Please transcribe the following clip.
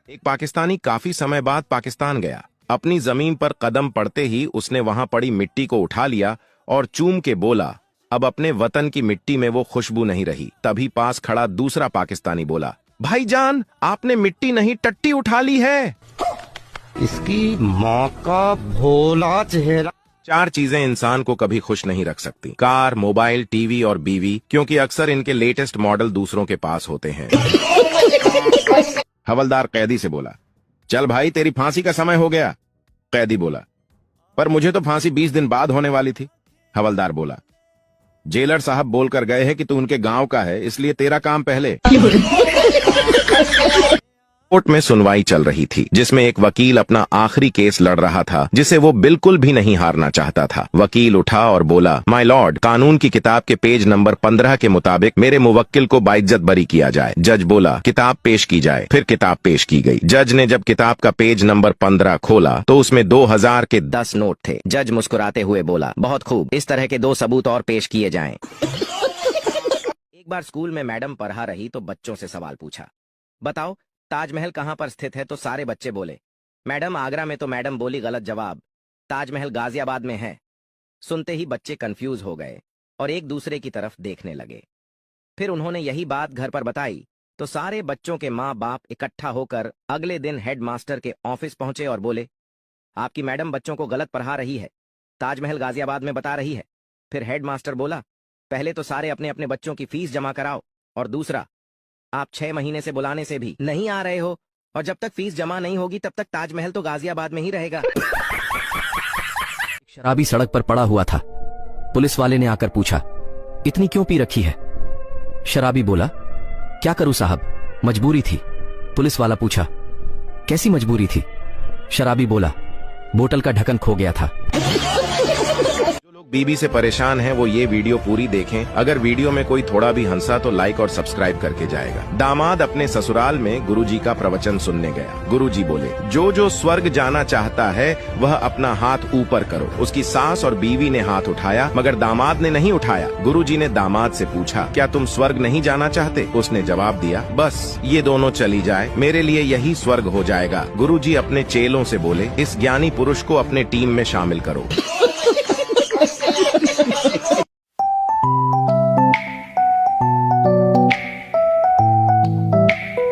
एक पाकिस्तानी काफी समय बाद पाकिस्तान गया। अपनी जमीन पर कदम पड़ते ही उसने वहां पड़ी मिट्टी को उठा लिया और चूम के बोला, अब अपने वतन की मिट्टी में वो खुशबू नहीं रही। तभी पास खड़ा दूसरा पाकिस्तानी बोला, भाईजान आपने मिट्टी नहीं टट्टी उठा ली है। इसकी माँ का भोला चेहरा। 4 चीजें इंसान को कभी खुश नहीं रख सकती: कार, मोबाइल, टीवी और बीवी, क्योंकि अक्सर इनके लेटेस्ट मॉडल दूसरों के पास होते हैं। हवलदार कैदी से बोला, चल भाई तेरी फांसी का समय हो गया। कैदी बोला, पर मुझे तो फांसी 20 दिन बाद होने वाली थी। हवलदार बोला, जेलर साहब बोलकर गए हैं कि तू उनके गांव का है, इसलिए तेरा काम पहले। कोर्ट में सुनवाई चल रही थी, जिसमें एक वकील अपना आखिरी केस लड़ रहा था, जिसे वो बिल्कुल भी नहीं हारना चाहता था। वकील उठा और बोला, माय लॉर्ड, कानून की किताब के पेज नंबर 15 के मुताबिक मेरे मुवक्किल को बाइज्जत बरी किया जाए। जज बोला, किताब पेश की जाए। फिर किताब पेश की गई। जज ने जब किताब का पेज नंबर 15 खोला तो उसमें 2000 के 10 नोट थे। जज मुस्कुराते हुए बोला, बहुत खूब, इस तरह के 2 सबूत और पेश किए जाएं। एक बार स्कूल में मैडम पढ़ा रही तो बच्चों से सवाल पूछा, बताओ ताजमहल कहाँ पर स्थित है? तो सारे बच्चे बोले, मैडम आगरा में। तो मैडम बोली, गलत जवाब, ताजमहल गाजियाबाद में है। सुनते ही बच्चे कंफ्यूज हो गए और एक दूसरे की तरफ देखने लगे। फिर उन्होंने यही बात घर पर बताई तो सारे बच्चों के माँ बाप इकट्ठा होकर अगले दिन हेडमास्टर के ऑफिस पहुंचे और बोले, आपकी मैडम बच्चों को गलत पढ़ा रही है, ताजमहल गाजियाबाद में बता रही है। फिर हेडमास्टर बोला, पहले तो सारे अपने अपने बच्चों की फीस जमा कराओ, और दूसरा, आप 6 महीने से बुलाने से भी नहीं आ रहे हो, और जब तक फीस जमा नहीं होगी तब तक ताजमहल तो गाजियाबाद में ही रहेगा। शराबी सड़क पर पड़ा हुआ था। पुलिस वाले ने आकर पूछा, इतनी क्यों पी रखी है? शराबी बोला, क्या करूं साहब, मजबूरी थी। पुलिस वाला पूछा, कैसी मजबूरी थी? शराबी बोला, बोतल का ढक्कन खो गया था। बीबी से परेशान हैं वो ये वीडियो पूरी देखें। अगर वीडियो में कोई थोड़ा भी हंसा तो लाइक और सब्सक्राइब करके जाएगा। दामाद अपने ससुराल में गुरुजी का प्रवचन सुनने गया। गुरुजी बोले, जो जो स्वर्ग जाना चाहता है वह अपना हाथ ऊपर करो। उसकी सास और बीवी ने हाथ उठाया मगर दामाद ने नहीं उठाया। गुरुजी ने दामाद से पूछा, क्या तुम स्वर्ग नहीं जाना चाहते? उसने जवाब दिया, बस ये दोनों चली जाए मेरे लिए यही स्वर्ग हो जाएगा। गुरुजी अपने चेलों से बोले, इस ज्ञानी पुरुष को अपने टीम में शामिल करो।